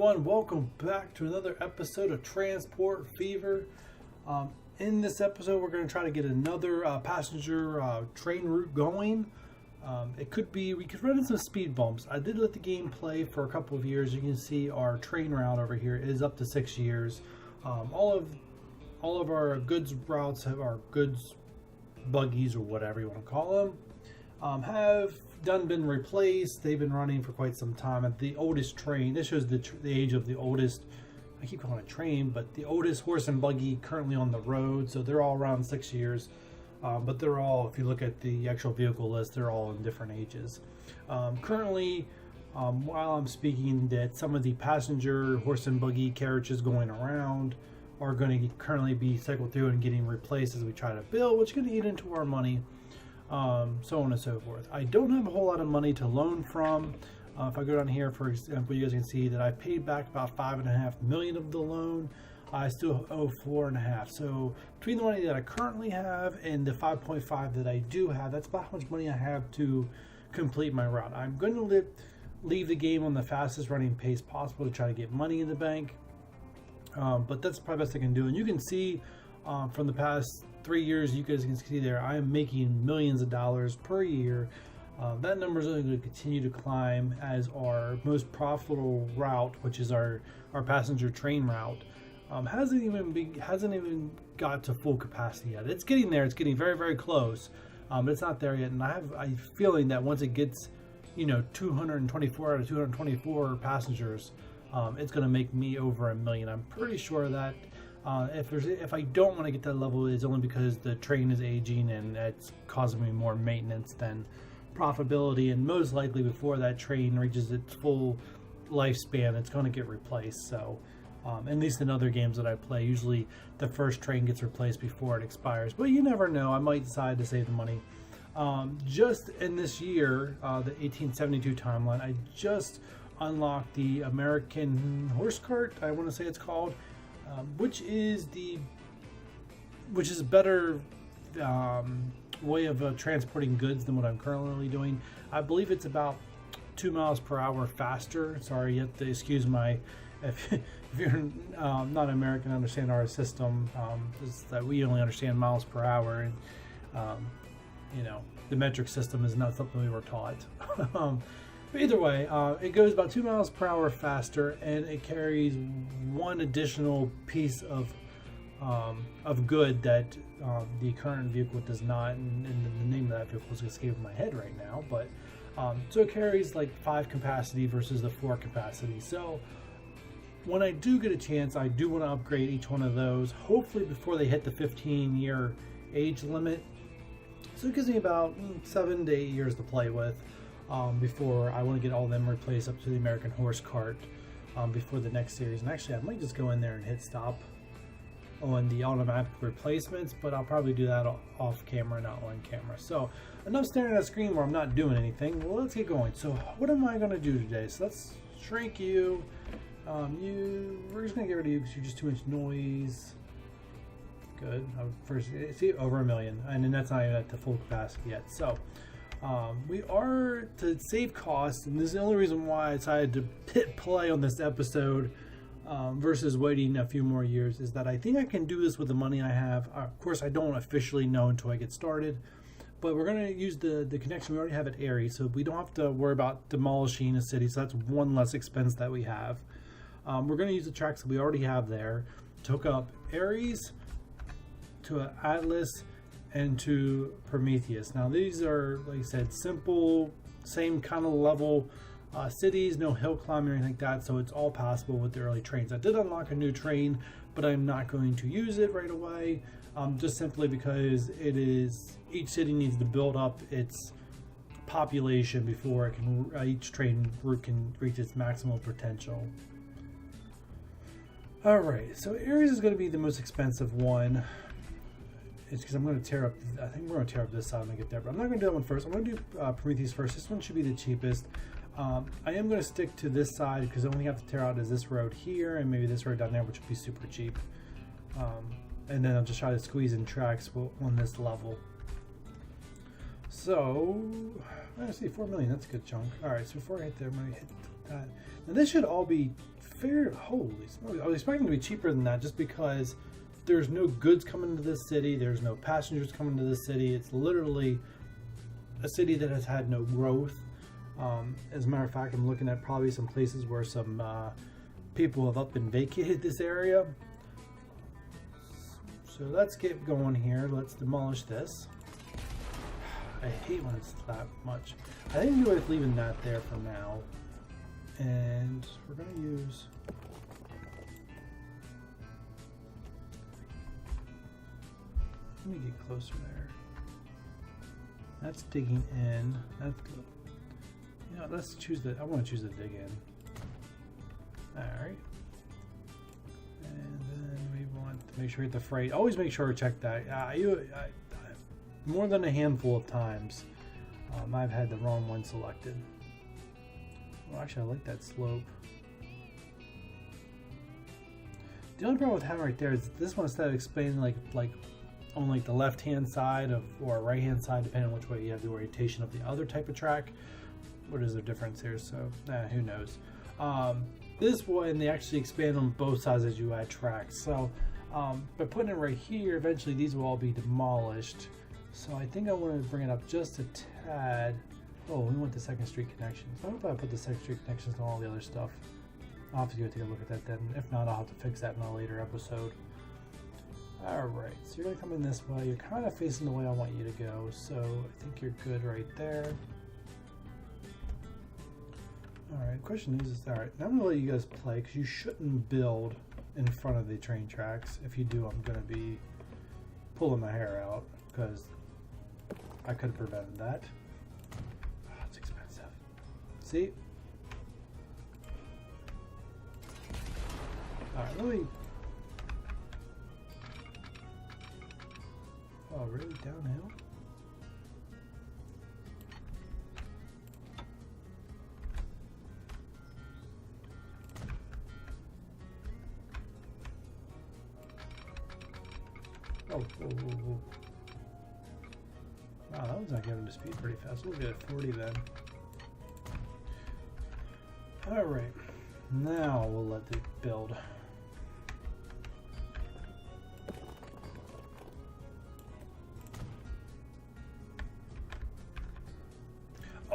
everyone, welcome back to another episode of Transport Fever. In this episode, we're going to try to get another passenger train route going. We could run into some speed bumps. I did let the game play for a couple of years. You can see our train route over here is up to 6 years. All of our goods routes have our goods buggies, or whatever you want to call them, have been replaced. They've been running for quite some time. At the oldest train, this shows the age of the oldest, I keep calling it train, but the oldest horse and buggy currently on the road. So they're all around 6 years, but they're all, if you look at the actual vehicle list, they're all in different ages. Currently, while I'm speaking, that some of the passenger horse and buggy carriages going around are going to currently be cycled through and getting replaced as we try to build, which is going to eat into our money. So on and so forth. I don't have a whole lot of money to loan from. If I go down here, for example, you guys can see that I paid back about $5.5 million of the loan. I still owe $4.5 million. So between the money that I currently have and the 5.5 that I do have, that's about how much money I have to complete my route. I'm going to leave the game on the fastest running pace possible to try to get money in the bank. But that's probably the best I can do. And you can see from the past 3 years, you guys can see there, I am making millions of dollars per year. That number is only going to continue to climb as our most profitable route, which is our passenger train route, hasn't even got to full capacity yet. It's getting there. It's getting very, very close, but it's not there yet. And I have a feeling that once it gets, 224 out of 224 passengers, it's going to make me over $1 million. I'm pretty sure that. If I don't want to get that level, it's only because the train is aging and it's causing me more maintenance than profitability. And most likely, before that train reaches its full lifespan, it's going to get replaced. So, at least in other games that I play, usually the first train gets replaced before it expires. But you never know. I might decide to save the money. Just in this year, the 1872 timeline, I just unlocked the American horse cart, I want to say it's called. Which is a better way of transporting goods than what I'm currently doing. I believe it's about 2 miles per hour faster. Sorry, you have to excuse my, if you're not American, understand our system, is that we only understand miles per hour, and the metric system is not something we were taught. Either way, it goes about 2 miles per hour faster, and it carries one additional piece of good that the current vehicle does not. And the name of that vehicle is escaping my head right now. But so it carries like 5 capacity versus the 4 capacity. So when I do get a chance, I do want to upgrade each one of those. Hopefully before they hit the 15-year age limit. So it gives me about 7 to 8 years to play with. Before I want to get all of them replaced up to the American horse cart before the next series. And actually, I might just go in there and hit stop on the automatic replacements, but I'll probably do that off camera, not on camera. So enough staring at a screen where I'm not doing anything. Well, let's get going. So what am I going to do today? So let's shrink you. We're just going to get rid of you because you're just too much noise. Good. First, see, over $1 million, and then that's not even at the full capacity yet. So we are, to save costs, and this is the only reason why I decided to hit play on this episode versus waiting a few more years, is that I think I can do this with the money I have. Of course, I don't officially know until I get started, but we're going to use the connection we already have at Erie, so we don't have to worry about demolishing a city, so that's one less expense that we have. We're going to use the tracks that we already have there to hook up Aries to Atlas and to Prometheus. Now these are, like I said, simple, same kind of level cities, no hill climbing or anything like that, so it's all possible with the early trains. I did unlock a new train, but I'm not going to use it right away, just simply because each city needs to build up its population before each train route can reach its maximal potential. Alright, so Aries is going to be the most expensive one. It's because I'm going to tear up, I think we're going to tear up this side when I get there, but I'm not going to do that one first. I'm going to do Prometheus first. This one should be the cheapest. I am going to stick to this side because the only thing I have to tear out is this road here and maybe this road down there, which would be super cheap. And then I'll just try to squeeze in tracks on this level. So, I see 4 million, that's a good chunk. Alright, so before I hit there, I'm going to hit that. Now this should all be figured, holy smokes, I was expecting to be cheaper than that just because there's no goods coming to this city, there's no passengers coming to this city. It's literally a city that has had no growth. As a matter of fact, I'm looking at probably some places where some people have up and vacated this area. So let's get going here. Let's demolish this. I hate when it's that much. I think I'm worth leaving that there for now. And we're going to use... Let me get closer there. That's digging in. That's good. You know, let's choose the... I want to choose the dig in. Alright. And then we want to make sure we get the freight. Always make sure to check that. More than a handful of times, I've had the wrong one selected. Well, actually, I like that slope. The only problem with having right there is this one, instead of explaining like on like the left-hand side of or right-hand side, depending on which way you have the orientation of the other type of track. What is the difference here? So, who knows? This one, they actually expand on both sides as you add tracks. So, by putting it right here, eventually these will all be demolished. So I think I want to bring it up just a tad. Oh, we want the second street connections. I hope I put the second street connections on all the other stuff. I'll have to go take a look at that then. If not, I'll have to fix that in a later episode. Alright, so you're going to come in this way. You're kind of facing the way I want you to go. So I think you're good right there. Alright, question is, alright, now I'm going to let you guys play because you shouldn't build in front of the train tracks. If you do, I'm going to be pulling my hair out because I could have prevented that. Oh, it's expensive. See? Alright, let me... Oh, really? Downhill? Oh, whoa, whoa, whoa. Wow, that one's not getting to speed pretty fast. We'll get at 40 then. Alright, now we'll let it build.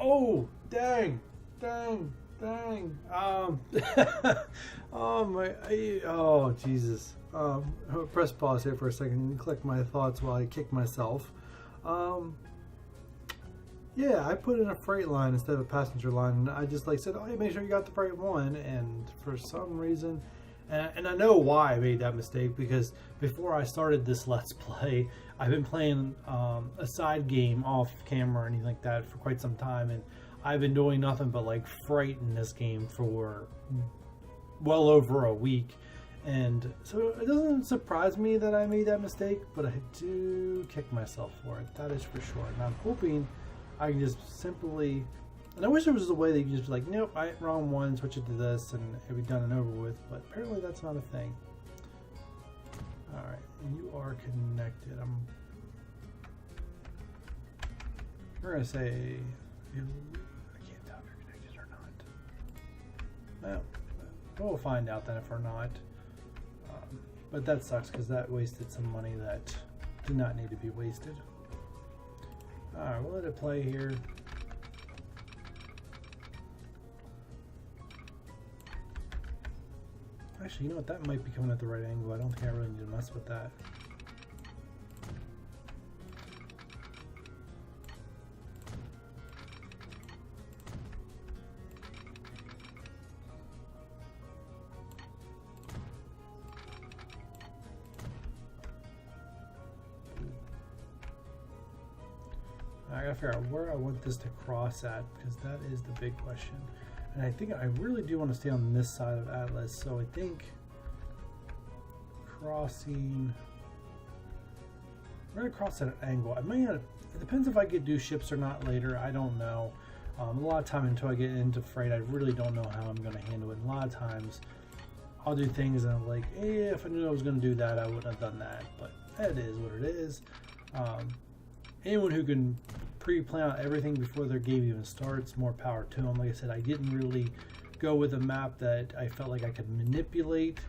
Oh, dang, dang, dang. Oh my, oh Jesus. Press pause here for a second and collect my thoughts while I kick myself. Yeah, I put in a freight line instead of a passenger line, and I just said, oh, hey, make sure you got the right one, and for some reason, and I know why I made that mistake, because before I started this Let's Play, I've been playing a side game off camera or anything like that for quite some time, and I've been doing nothing but freight in this game for well over a week. And so it doesn't surprise me that I made that mistake, but I do kick myself for it. That is for sure. And I'm hoping I can just simply, and I wish there was a way that you can just be like, nope, wrong one, switch it to this, and it'd be done and over with. But apparently that's not a thing. All right, you are connected. We're gonna say, I can't tell if you're connected or not. Well, we'll find out then if we're not. But that sucks because that wasted some money that did not need to be wasted. Alright, we'll let it play here. Actually, you know what? That might be coming at the right angle. I don't think I really need to mess with that. I gotta figure out where I want this to cross at, because that is the big question. And I think I really do want to stay on this side of Atlas, so I think crossing, we're gonna cross at an angle. I may not, it depends if I could do ships or not later. I don't know. A lot of time until I get into freight, I really don't know how I'm gonna handle it. And a lot of times I'll do things and I'm like, hey, if I knew I was gonna do that, I wouldn't have done that. But that is what it is. Anyone who can pre-plan out everything before their game even starts, more power to them. Like I said, I didn't really go with a map that I felt like I could manipulate.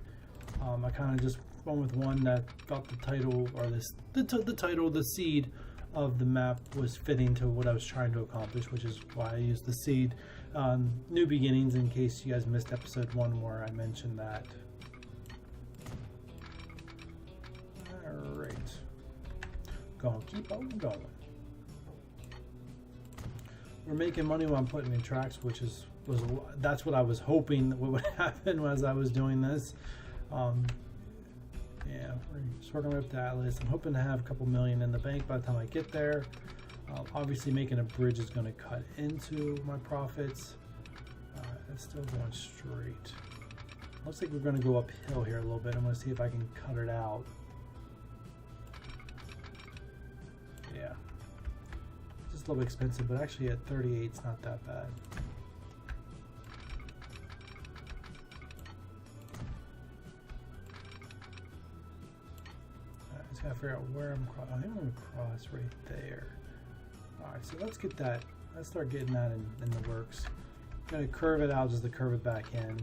I kind of just went with one that felt the title, or the title, the seed of the map was fitting to what I was trying to accomplish, which is why I used the seed. New Beginnings, in case you guys missed episode 1 where I mentioned that. Alright. Gonna keep on going. We're making money while I'm putting in tracks, which that's what I was hoping that would happen as I was doing this. Yeah, we're just working with the Atlas. I'm hoping to have a couple million in the bank by the time I get there. Obviously, making a bridge is going to cut into my profits. It's still going straight. Looks like we're going to go uphill here a little bit. I'm going to see if I can cut it out. Yeah. Just a little bit expensive, but actually at 38, it's not that bad. I just gotta figure out where I'm crossing. I think I'm gonna cross right there. Alright, so let's get that. Let's start getting that in the works. I'm gonna curve it out just to curve it back in.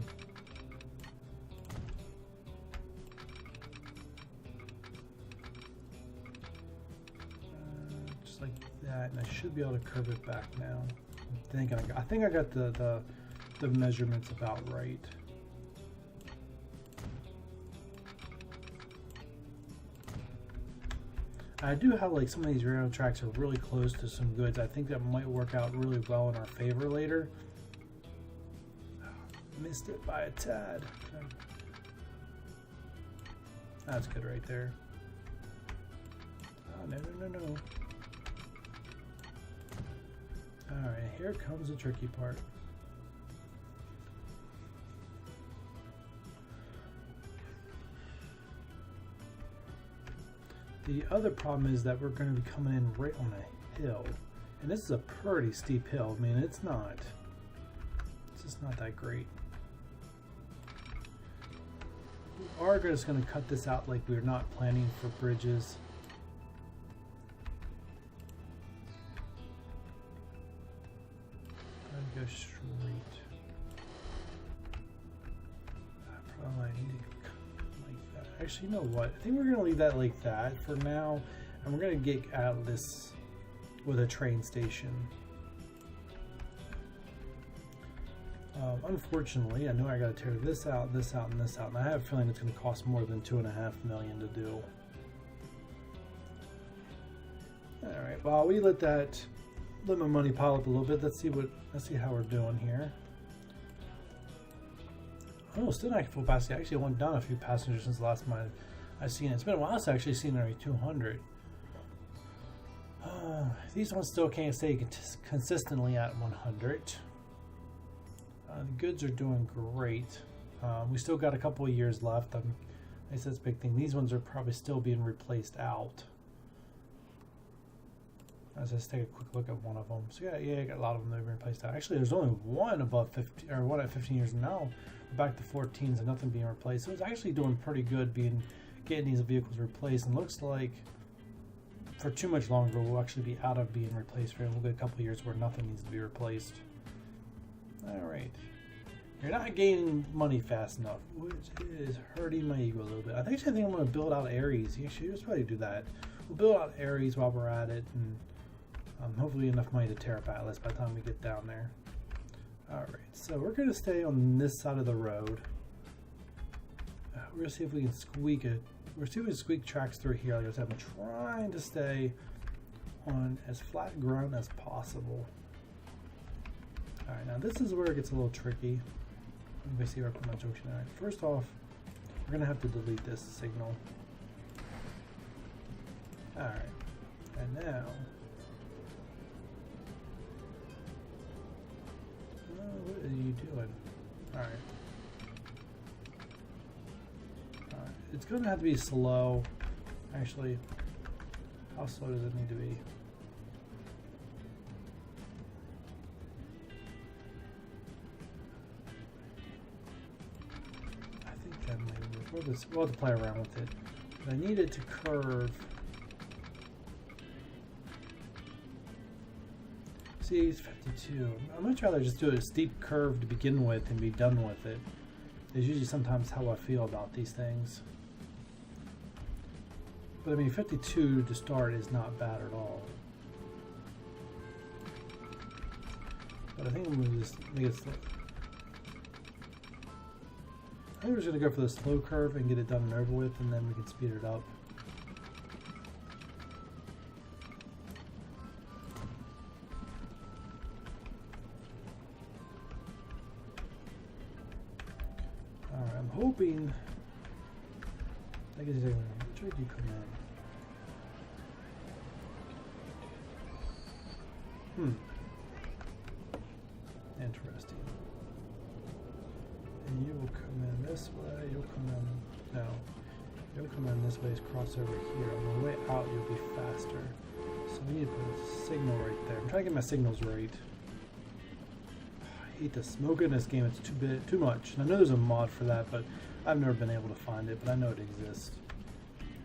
Just like that, and I should be able to curve it back now. I think I got the measurements about right. I do have like some of these railroad tracks are really close to some goods. I think that might work out really well in our favor later. Missed it by a tad. That's good right there. Oh, no. Alright, here comes the tricky part. The other problem is that we're going to be coming in right on a hill. And this is a pretty steep hill. I mean, it's just not that great. We are just going to cut this out like we're not planning for bridges. Go straight. I probably need to like that. Actually, you know what? I think we're gonna leave that like that for now, and we're gonna get out of this with a train station. Unfortunately, I know I gotta tear this out, this out, and this out, and I have a feeling it's gonna cost more than $2.5 million to do. All right. Well, we let my money pile up a little bit. Let's see how we're doing here. Oh, still not full capacity. I actually went down a few passengers since the last time I've seen it. It's been a while since I've actually seen nearly 200. These ones still can't stay consistently at 100. The goods are doing great. We still got a couple of years left. I guess that's a big thing. These ones are probably still being replaced out. Let's just take a quick look at one of them. So yeah, I got a lot of them that have been replaced out. Actually, there's only one above 50, or one at 15 years now. We're back to 14s and nothing being replaced. So it's actually doing pretty good getting these vehicles replaced. And looks like for too much longer, we'll actually be out of being replaced for a little bit, a couple of years where nothing needs to be replaced. All right. You're not gaining money fast enough, which is hurting my ego a little bit. I think I'm going to build out Ares. You should probably do that. We'll build out Ares while we're at it, and hopefully enough money to tear up Atlas by the time we get down there. Alright, so we're going to stay on this side of the road. We're going to see if we can squeak it. We're see if we can squeak tracks through here. Like I said, I'm trying to stay on as flat ground as possible. Alright, now this is where it gets a little tricky. Let me see where I put my junction. Alright, first off, we're going to have to delete this signal. Alright, and now... what are you doing? Alright. It's going to have to be slow. Actually, how slow does it need to be? I think that might work. We'll have to play around with it. But I need it to curve. See, he's 52. I'd much rather just do a steep curve to begin with and be done with it. It's usually sometimes how I feel about these things. But I mean, 52 to start is not bad at all. But I think I'm going to just make it slow. I think we're just going to go for the slow curve and get it done and over with, and then we can speed it up. Alright, I'm hoping... I guess which way do you come in? Interesting. And you will come in this way, you'll come in, no. You'll come in this way, cross over here. On the way out, you'll be faster. So we need to put a signal right there. I'm trying to get my signals right. I hate the smoke in this game, it's too much. And I know there's a mod for that, but I've never been able to find it, but I know it exists.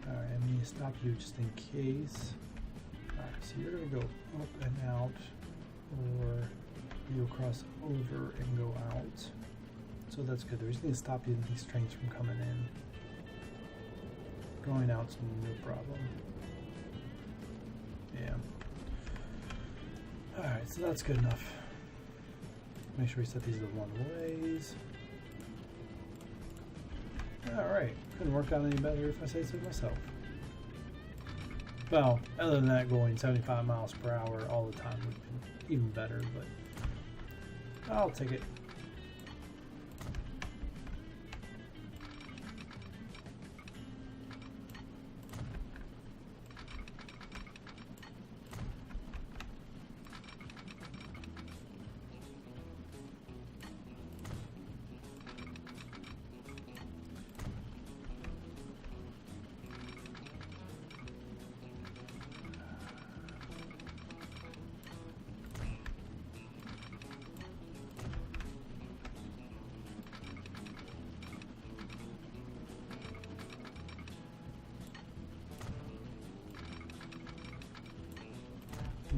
Alright, I need to stop you just in case. Alright, so you're going to go up and out, or you'll cross over and go out. So that's good. We just need to stop these trains from coming in. Going out's no problem. Yeah. Alright, so that's good enough. Make sure we set these to one-ways. Alright, couldn't work out any better if I say so myself. Well, other than that, going 75 miles per hour all the time would be even better, but I'll take it.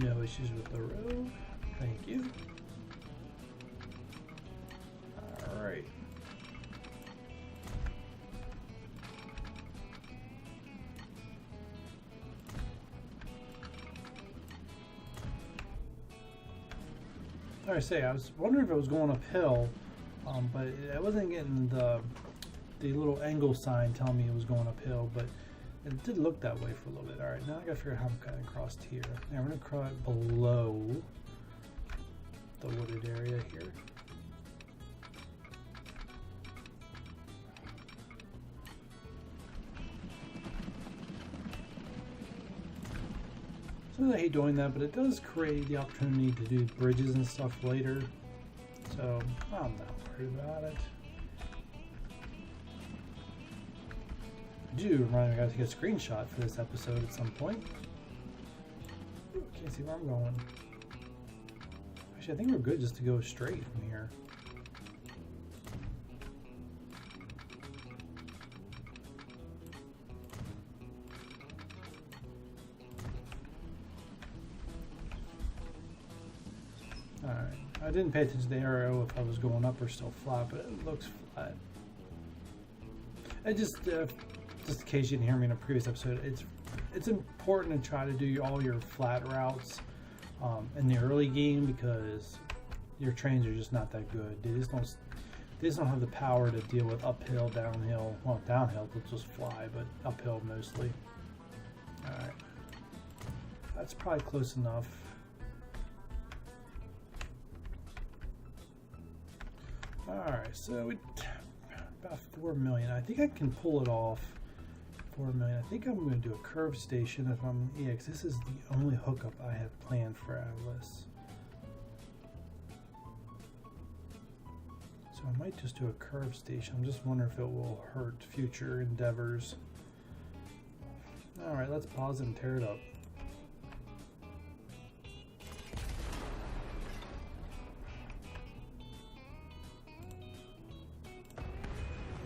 No issues with the road. Thank you. Alright. Like I say, I was wondering if it was going uphill, but I wasn't getting the little angle sign telling me it was going uphill, but it did look that way for a little bit. Alright, now I gotta figure out how I'm cutting across here. Now we're gonna cut below the wooded area here. Sometimes I hate doing that, but it does create the opportunity to do bridges and stuff later. So I'm not worried about it. I do remind me I gotta take a screenshot for this episode at some point. Ooh, can't see where I'm going. Actually, I think we're good just to go straight from here. Alright, I didn't pay attention to the arrow if I was going up or still flat, but it looks flat. I just in case you didn't hear me in a previous episode, it's important to try to do all your flat routes in the early game because your trains are just not that good. They just don't have the power to deal with uphill, downhill. Well, downhill will just fly, but uphill mostly. All right, that's probably close enough. All right, so about 4 million. I think I can pull it off. 4 million. I think I'm going to do a curve station if I'm EX. This is the only hookup I have planned for Atlas. So I might just do a curve station. I'm just wondering if it will hurt future endeavors. Alright, let's pause and tear it up.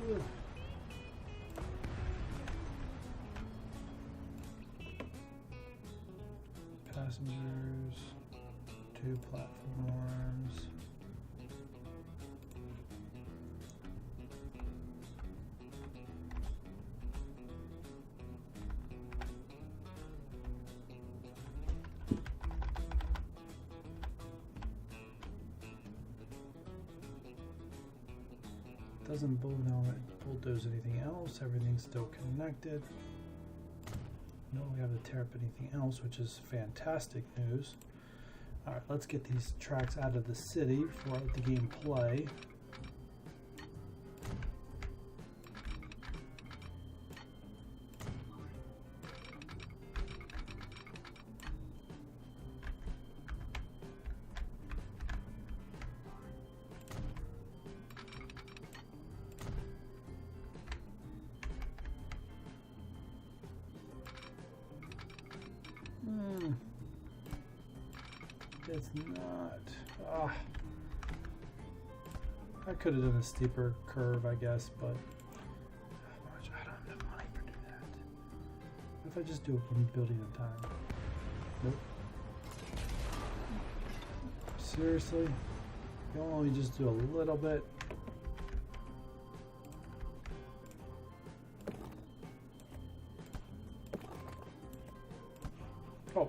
Ooh. Passengers, 2, New platforms. Doesn't bulldoze anything else. Everything's still connected. No, we have to tear up anything else, which is fantastic news. All right, let's get these tracks out of the city before I let the game play. It's not. I could have done a steeper curve, I guess, but I don't have enough money for doing that. What if I just do it one building at a time? Nope. Seriously? You want me to just do a little bit? Oh.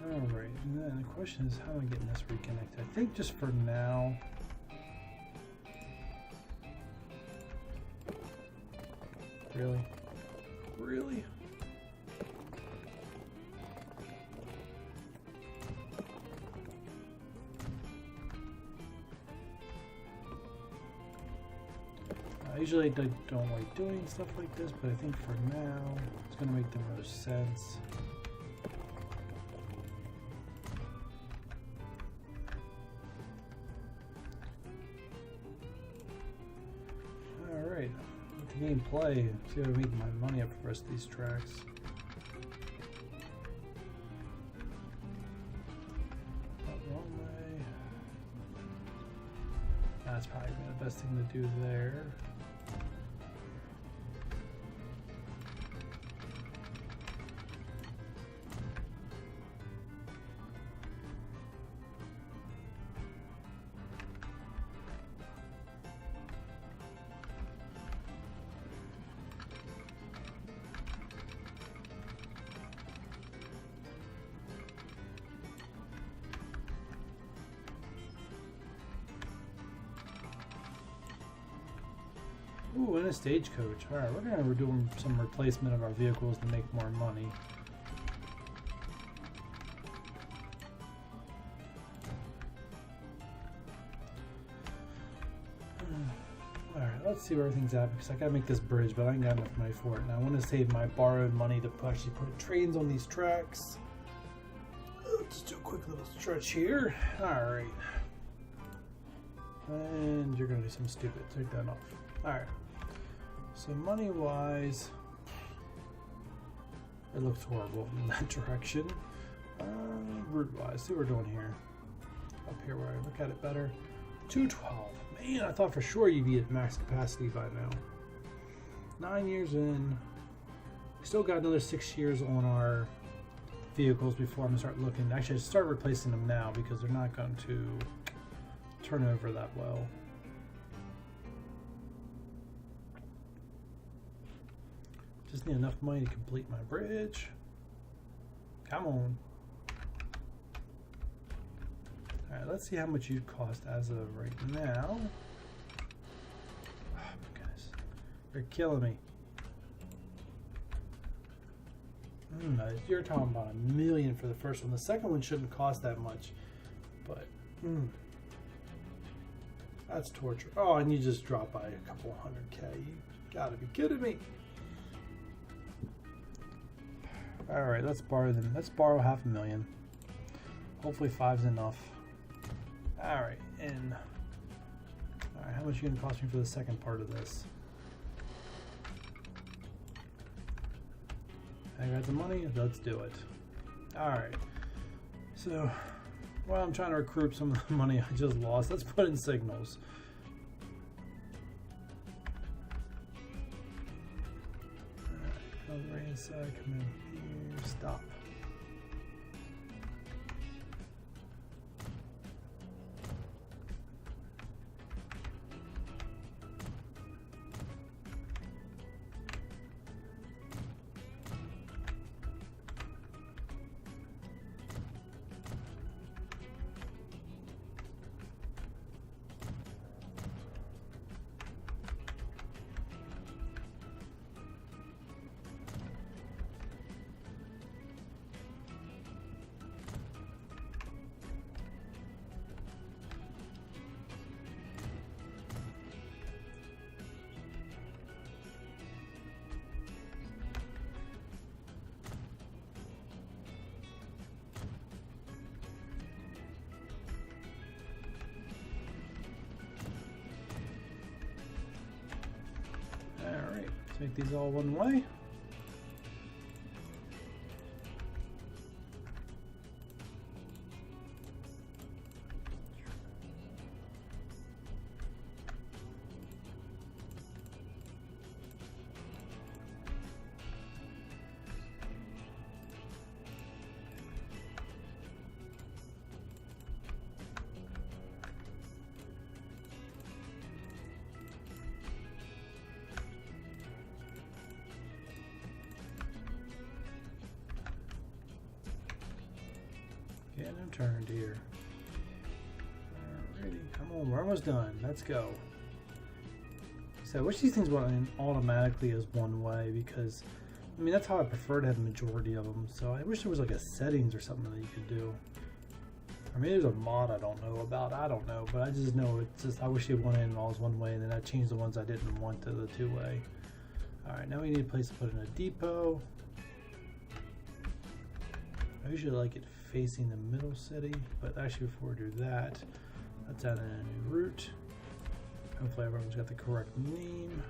Alright, and then the question is how am I getting this reconnected? I think just for now. Really? Really? Usually I don't like doing stuff like this, but I think for now it's going to make the most sense. Alright, let the game play, see how I make my money up for the rest of these tracks. Wrong way. That's probably the best thing to do there. Ooh, and a stagecoach. Alright, we're doing some replacement of our vehicles to make more money. Alright, let's see where everything's at because I gotta make this bridge, but I ain't got enough money for it. And I want to save my borrowed money to actually put trains on these tracks. Let's do a quick little stretch here. Alright. And you're gonna do something stupid. Take that off. Alright. So money-wise, it looks horrible in that direction. Route-wise, see what we're doing here. Up here where I look at it better. 212. Man, I thought for sure you'd be at max capacity by now. 9 years in. We still got another 6 years on our vehicles before I'm going to start looking. Actually, I should start replacing them now because they're not going to turn over that well. Just need enough money to complete my bridge. Come on. Alright, let's see how much you'd cost as of right now. Oh my goodness. You're killing me. You're talking about $1 million for the first one. The second one shouldn't cost that much. But, that's torture. Oh, and you just dropped by a couple $100K. You gotta be kidding me. Alright, let's borrow them. Let's borrow $500,000. Hopefully 5's enough. Alright, and alright, how much are you gonna cost me for the second part of this? I got the money, let's do it. Alright. So, while I'm trying to recoup some of the money I just lost, let's put in signals. Alright, right inside, come in here, stop. Alright, take these all one way. Getting them turned here. Alrighty, come on, we're almost done. Let's go. So I wish these things went in automatically as one way, because I mean that's how I prefer to have the majority of them. So I wish there was like a settings or something that you could do. Or maybe there's a mod I don't know about. I don't know, but I just know it's just I wish it went in all as one way, and then I changed the ones I didn't want to the two-way. Alright, now we need a place to put in a depot. I usually like it facing the middle city, but actually before we do that, let's add in a new route. Hopefully everyone's got the correct name.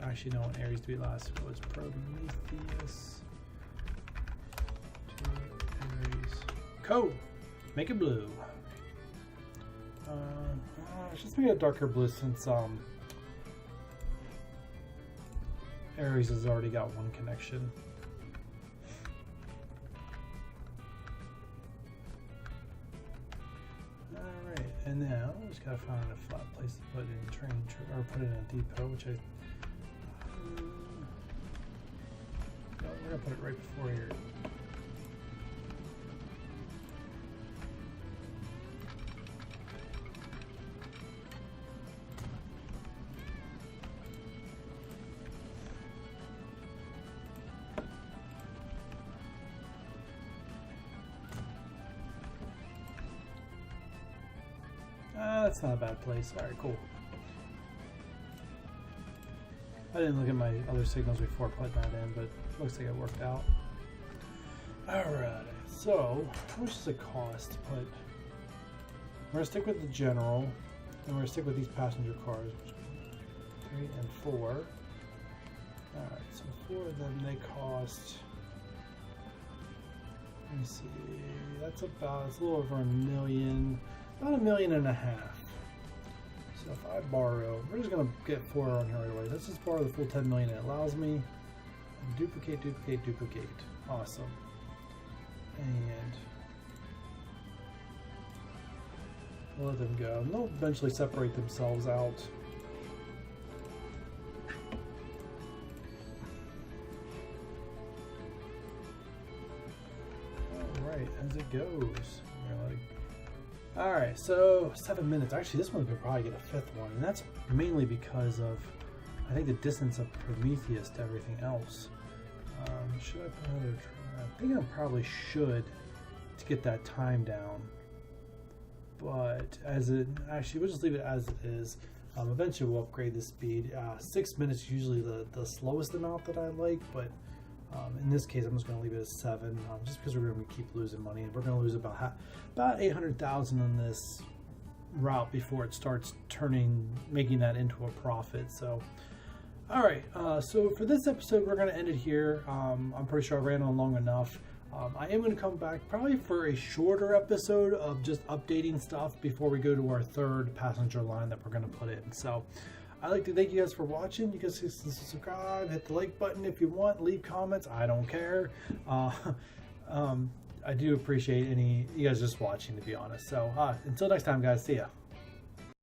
Actually, no, what Aries to be last was Prometheus to Aries. Code! Make it blue. Let's just make it a darker blue since Aries has already got one connection. Alright, and now we just gotta find a flat place to put in train or put in a depot, which I we're gonna put it right before here. That's not a bad place. Alright, cool. I didn't look at my other signals before putting that in, but looks like it worked out. Alright, so how much does it cost to put? We're gonna stick with the general, and we're gonna stick with these passenger cars, 3 and 4. Alright, so 4 of them, they cost, let me see, that's about, it's a little over $1 million, about $1.5 million. So if I borrow, we're just gonna get 4 on here right away. Let's just borrow the full 10 million. It allows me to duplicate, duplicate, duplicate. Awesome. And we'll let them go. And they'll eventually separate themselves out. Alright, as it goes. We're like, alright, so 7 minutes. Actually, this one could probably get a 5th one, and that's mainly because of, I think, the distance of Prometheus to everything else. Should I put another? I think I probably should to get that time down. But as it, actually, we'll just leave it as it is. Eventually we'll upgrade the speed. 6 minutes is usually the slowest amount that I like, but in this case I'm just going to leave it at 7, just because we're going to keep losing money. We're going to lose about 800,000 on this route before it starts making that into a profit. So alright, so for this episode we're going to end it here. I'm pretty sure I ran on long enough. I am going to come back probably for a shorter episode of just updating stuff before we go to our third passenger line that we're going to put in. So I'd like to thank you guys for watching. You guys can subscribe, hit the like button if you want, leave comments. I don't care. I do appreciate you guys just watching, to be honest. So until next time, guys, see ya.